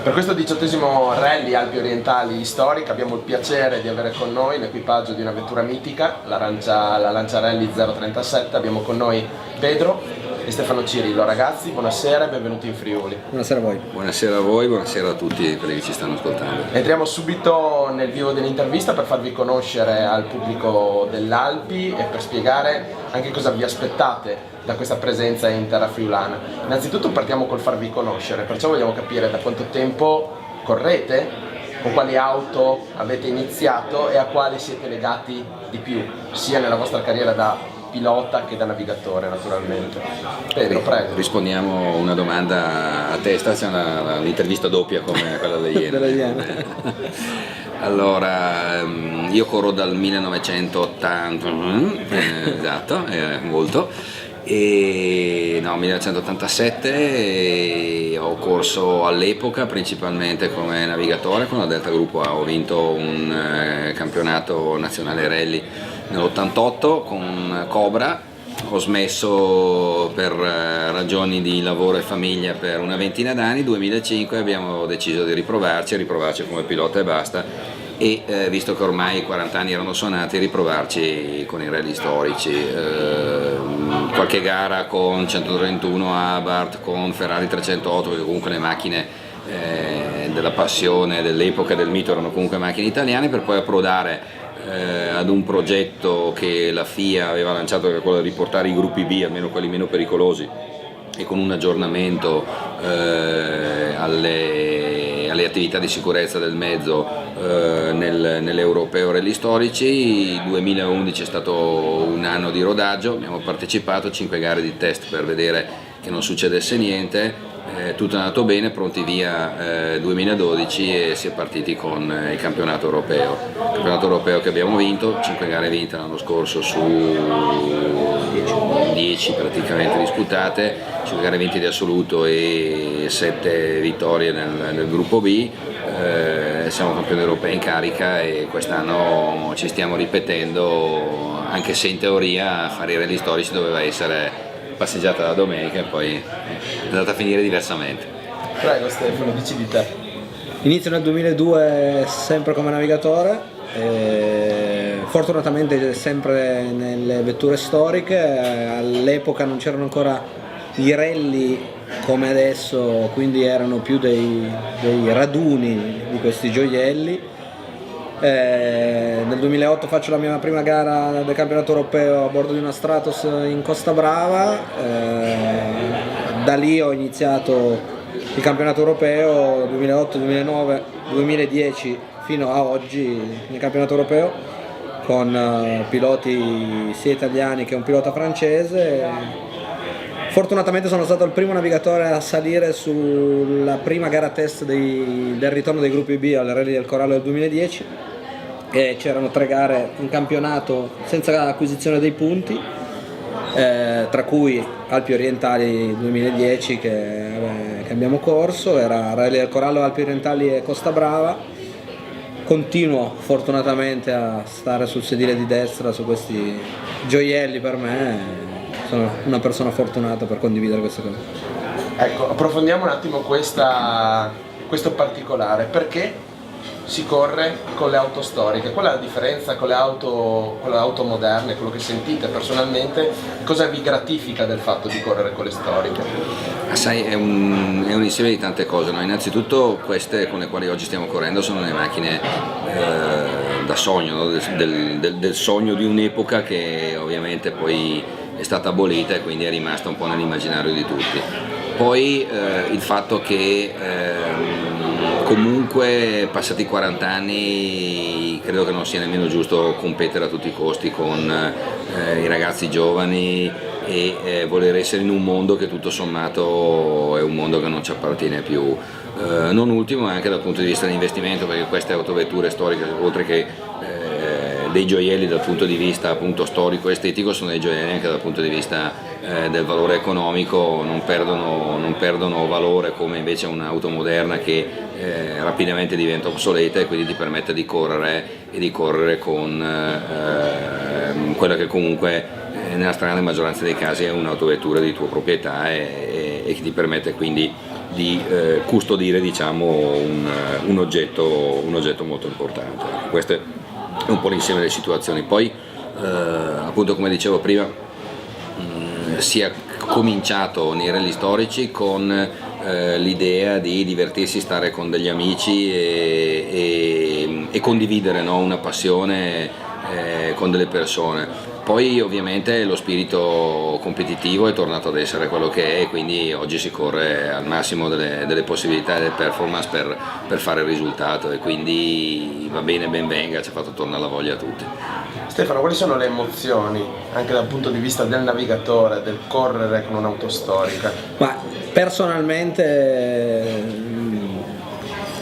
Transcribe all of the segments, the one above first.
Per questo 18° Rally Alpi Orientali Storica abbiamo il piacere di avere con noi l'equipaggio di una vettura mitica, la Lancia Rally 037. Abbiamo con noi Pedro e Stefano Cirillo. Ragazzi, buonasera e benvenuti in Friuli. Buonasera a voi. Buonasera a voi, buonasera a tutti quelli che ci stanno ascoltando. Entriamo subito nel vivo dell'intervista per farvi conoscere al pubblico dell'Alpi e per spiegare anche cosa vi aspettate da questa presenza in terra friulana. Innanzitutto partiamo col farvi conoscere, perciò vogliamo capire da quanto tempo correte, con quali auto avete iniziato e a quali siete legati di più, sia nella vostra carriera da pilota che da navigatore naturalmente. Pedro, prego. Rispondiamo una domanda a testa, c'è un'intervista doppia come quella delle Iene. Allora, io corro dal 1980, esatto, molto. 1987 e ho corso all'epoca principalmente come navigatore con la Delta Gruppo A. Ho vinto un campionato nazionale rally nell'88 con Cobra. Ho smesso per ragioni di lavoro e famiglia per una ventina d'anni. 2005 abbiamo deciso di riprovarci come pilota e basta. E visto che ormai 40 anni erano suonati, riprovarci con i rally storici, qualche gara con 131 Abarth, con Ferrari 308, che comunque le macchine della passione dell'epoca del mito erano comunque macchine italiane, per poi approdare ad un progetto che la FIA aveva lanciato, che era quello di riportare i gruppi B, almeno quelli meno pericolosi, e con un aggiornamento alle attività di sicurezza del mezzo nell'Europeo Rally Storici. Il 2011 è stato un anno di rodaggio, abbiamo partecipato a 5 gare di test per vedere che non succedesse niente. Tutto è andato bene, pronti via 2012 e si è partiti con il campionato europeo che abbiamo vinto, 5 gare vinte l'anno scorso su 10 praticamente disputate, 5 gare vinte di assoluto e 7 vittorie nel gruppo B. Siamo campioni europei in carica e quest'anno ci stiamo ripetendo, anche se in teoria fare i rally storici doveva essere passeggiata la domenica e poi è andata a finire diversamente. Prego Stefano, dici di te. Inizio nel 2002 sempre come navigatore, fortunatamente sempre nelle vetture storiche. All'epoca non c'erano ancora i rally come adesso, quindi erano più dei raduni di questi gioielli. Nel 2008 faccio la mia prima gara del campionato europeo a bordo di una Stratos in Costa Brava. Da lì ho iniziato il campionato europeo 2008, 2009, 2010 fino a oggi nel campionato europeo con piloti sia italiani che un pilota francese. Fortunatamente sono stato il primo navigatore a salire sulla prima gara test del ritorno dei gruppi B al Rally del Corallo del 2010 e c'erano 3 gare in campionato senza acquisizione dei punti, tra cui Alpi Orientali 2010 che abbiamo corso, era Rally del Corallo, Alpi Orientali e Costa Brava. Continuo fortunatamente a stare sul sedile di destra su questi gioielli per me. Sono una persona fortunata per condividere queste cose. Ecco, approfondiamo un attimo questo particolare. Perché si corre con le auto storiche? Qual è la differenza con le auto moderne, quello che sentite personalmente? Cosa vi gratifica del fatto di correre con le storiche? Sai, è un insieme di tante cose, no? Innanzitutto queste con le quali oggi stiamo correndo sono le macchine da sogno, no? del sogno di un'epoca che ovviamente poi è stata abolita e quindi è rimasta un po' nell'immaginario di tutti. Poi il fatto che comunque passati 40 anni credo che non sia nemmeno giusto competere a tutti i costi con i ragazzi giovani e voler essere in un mondo che tutto sommato è un mondo che non ci appartiene più. Non ultimo anche dal punto di vista di investimento, perché queste autovetture storiche, oltre che dei gioielli dal punto di vista appunto storico e estetico, sono dei gioielli anche dal punto di vista del valore economico, non perdono valore come invece un'auto moderna che rapidamente diventa obsoleta e quindi ti permette di correre con quella che comunque nella stragrande maggioranza dei casi è un'autovettura di tua proprietà e che ti permette quindi di custodire, diciamo, un oggetto molto importante. Questo è un po' l'insieme delle situazioni. Poi appunto, come dicevo prima, si è cominciato nei rally storici con l'idea di divertirsi, stare con degli amici e condividere, no, una passione con delle persone. Poi ovviamente lo spirito competitivo è tornato ad essere quello che è, quindi oggi si corre al massimo delle possibilità e delle performance per fare il risultato, e quindi va bene, ben venga, ci ha fatto tornare la voglia a tutti. Stefano, quali sono le emozioni, anche dal punto di vista del navigatore, del correre con un'auto storica? Ma personalmente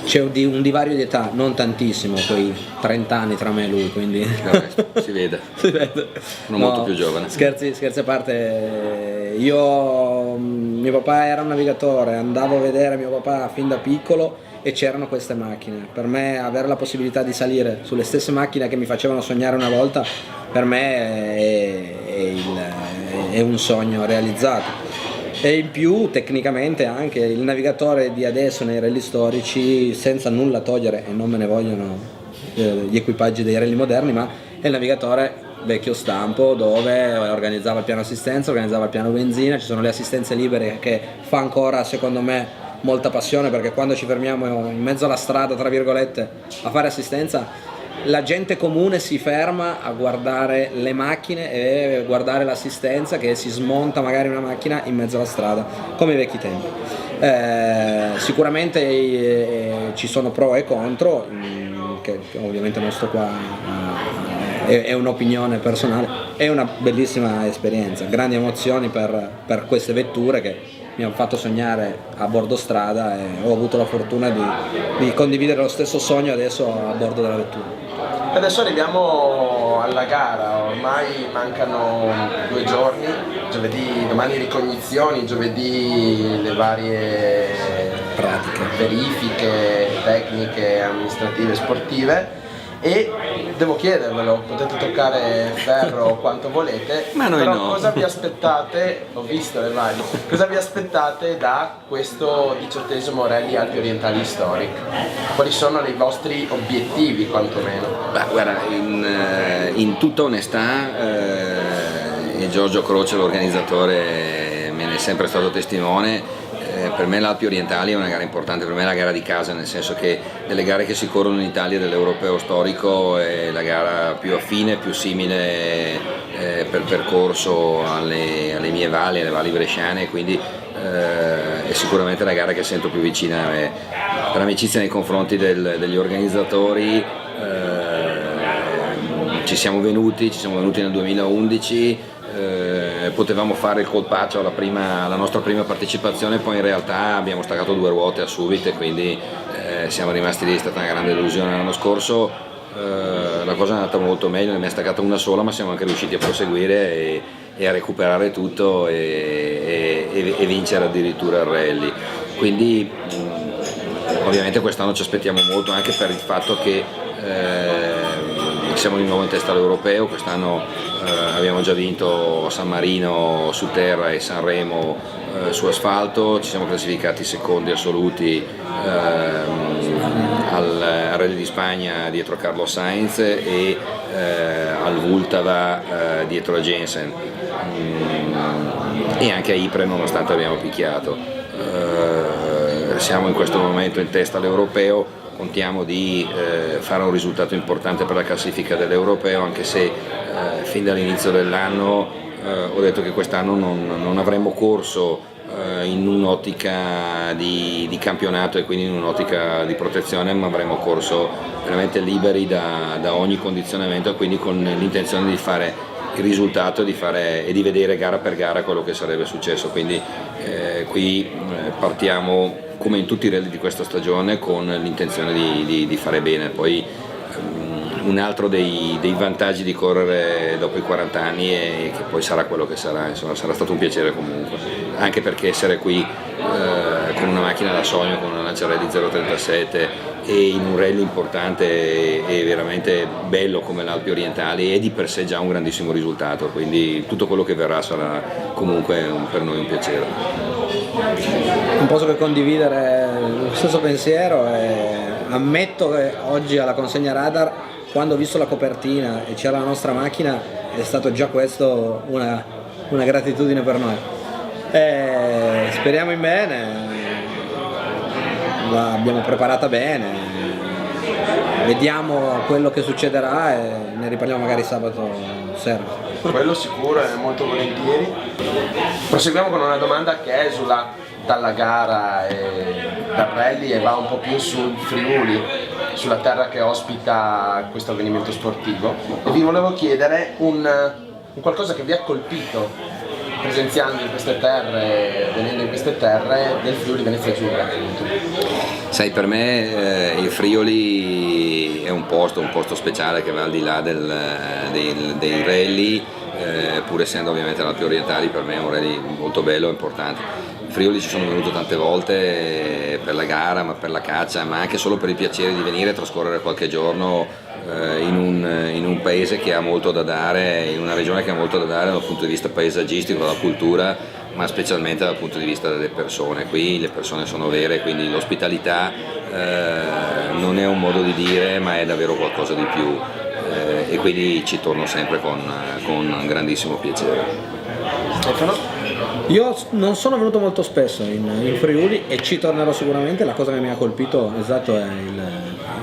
c'è un divario di età, non tantissimo, quei 30 anni tra me e lui, quindi Vabbè, si vede. si vede. Sono molto più giovane. Scherzi a parte, mio papà era un navigatore, andavo a vedere mio papà fin da piccolo e c'erano queste macchine. Per me avere la possibilità di salire sulle stesse macchine che mi facevano sognare una volta, per me è un sogno realizzato. E in più tecnicamente anche il navigatore di adesso nei rally storici, senza nulla togliere, e non me ne vogliono gli equipaggi dei rally moderni, ma è il navigatore vecchio stampo, dove organizzava il piano assistenza, organizzava il piano benzina, ci sono le assistenze libere, che fa ancora secondo me molta passione, perché quando ci fermiamo in mezzo alla strada, tra virgolette, a fare assistenza, la gente comune si ferma a guardare le macchine e guardare l'assistenza che si smonta magari una macchina in mezzo alla strada, come ai vecchi tempi. Sicuramente ci sono pro e contro, che ovviamente non sto qua, è un'opinione personale, è una bellissima esperienza, grandi emozioni per queste vetture che mi hanno fatto sognare a bordo strada, e ho avuto la fortuna di condividere lo stesso sogno adesso a bordo della vettura. Adesso arriviamo alla gara, ormai mancano 2 giorni, domani ricognizioni, giovedì le varie Pratiche, verifiche tecniche, amministrative, sportive, e devo chiedervelo, potete toccare ferro quanto volete, ma noi però no. Cosa vi aspettate, ho visto le mani, cosa vi aspettate da questo 18° Rally Alpi Orientali Historic? Quali sono i vostri obiettivi quantomeno? Beh, guarda, in tutta onestà, e Giorgio Croce, l'organizzatore, me ne è sempre stato testimone. Per me l'Alpi Orientali è una gara importante, per me è la gara di casa, nel senso che delle gare che si corrono in Italia dell'Europeo Storico è la gara più affine, più simile per percorso alle mie valli, alle valli bresciane, quindi è sicuramente la gara che sento più vicina a me. Per amicizia nei confronti degli organizzatori, ci siamo venuti nel 2011. Potevamo fare il cold patch alla nostra prima partecipazione, poi in realtà abbiamo staccato 2 ruote a Subit, e quindi siamo rimasti lì. È stata una grande delusione. L'anno scorso la cosa è andata molto meglio, ne abbiamo staccata una sola, ma siamo anche riusciti a proseguire e a recuperare tutto e vincere addirittura il rally. Quindi ovviamente quest'anno ci aspettiamo molto, anche per il fatto che siamo di nuovo in testa all'Europeo. Quest'anno abbiamo già vinto San Marino su terra e Sanremo su asfalto, ci siamo classificati secondi assoluti al Rally di Spagna dietro a Carlos Sainz e al Vultava dietro a Jensen, e anche a Ypres, nonostante abbiamo picchiato. Siamo in questo momento in testa all'Europeo. Contiamo di fare un risultato importante per la classifica dell'Europeo, anche se fin dall'inizio dell'anno ho detto che quest'anno non avremmo corso in un'ottica di campionato e quindi in un'ottica di protezione, ma avremmo corso veramente liberi da ogni condizionamento, e quindi con l'intenzione di fare il risultato e di vedere gara per gara quello che sarebbe successo. Quindi qui partiamo come in tutti i rally di questa stagione con l'intenzione di fare bene. Poi un altro dei vantaggi di correre dopo i 40 anni è che poi sarà quello che sarà, insomma, sarà stato un piacere comunque, anche perché essere qui con una macchina da sogno, con una Lanciarelli 037 e in un rally importante e veramente bello come l'Alpi Orientali è di per sé già un grandissimo risultato, quindi tutto quello che verrà sarà comunque per noi un piacere. non posso che condividere lo stesso pensiero e ammetto che oggi alla consegna radar, quando ho visto la copertina e c'era la nostra macchina, è stato già questo una gratitudine per noi. E speriamo in bene, l'abbiamo preparata bene, vediamo quello che succederà e ne riparliamo magari sabato sera. Quello sicuro e molto volentieri. Proseguiamo con una domanda che esula dalla gara e dal rally e va un po' più sul Friuli, sulla terra che ospita questo avvenimento sportivo, e vi volevo chiedere un qualcosa che vi ha colpito presenziando in queste terre, venendo in queste terre del Friuli Venezia Giulia. Sai, per me il Friuli è un posto speciale che va al di là dei rally, pur essendo ovviamente l'Alpi Orientali, per me è un rally molto bello e importante. In Friuli ci sono venuto tante volte per la gara, ma per la caccia, ma anche solo per il piacere di venire e trascorrere qualche giorno in un paese che ha molto da dare, in una regione che ha molto da dare dal punto di vista paesaggistico, dalla cultura, ma specialmente dal punto di vista delle persone. Qui le persone sono vere, quindi l'ospitalità non è un modo di dire, ma è davvero qualcosa di più, e quindi ci torno sempre con grandissimo piacere. Stefano? Io non sono venuto molto spesso in Friuli e ci tornerò sicuramente. La cosa che mi ha colpito esatto è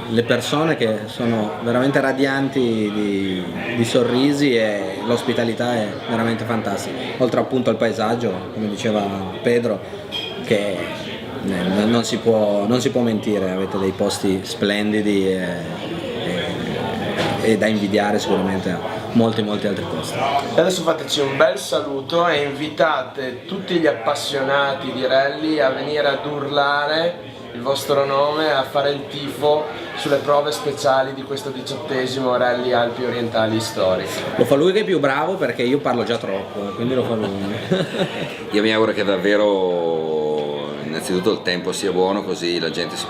le persone che sono veramente radianti di sorrisi, e l'ospitalità è veramente fantastica, oltre appunto al paesaggio, come diceva Pedro, che non si può mentire, avete dei posti splendidi e da invidiare sicuramente a molti altri posti. E adesso fateci un bel saluto e invitate tutti gli appassionati di rally a venire ad urlare il vostro nome, a fare il tifo sulle prove speciali di questo 18° Rally Alpi Orientali storico. Lo fa lui che è più bravo, perché io parlo già troppo, quindi lo fa lui. Io mi auguro che davvero innanzitutto il tempo sia buono, così la gente si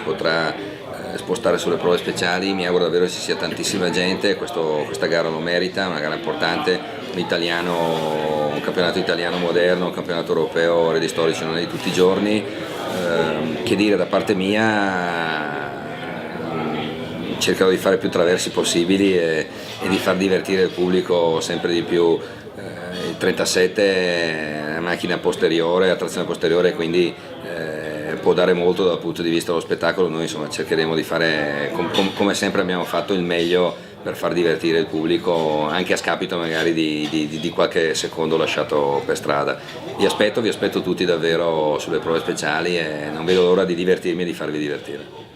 potrà spostare sulle prove speciali. Mi auguro davvero che ci sia tantissima gente, questa gara lo merita, una gara importante, un campionato italiano moderno, un campionato europeo rally storici non è di tutti i giorni. Che dire, da parte mia cercherò di fare più traversi possibili e di far divertire il pubblico sempre di più. Il 37 è una macchina posteriore, a trazione posteriore, quindi può dare molto dal punto di vista dello spettacolo. Noi insomma cercheremo di fare come sempre abbiamo fatto il meglio per far divertire il pubblico, anche a scapito magari di qualche secondo lasciato per strada. Vi aspetto tutti davvero sulle prove speciali e non vedo l'ora di divertirmi e di farvi divertire.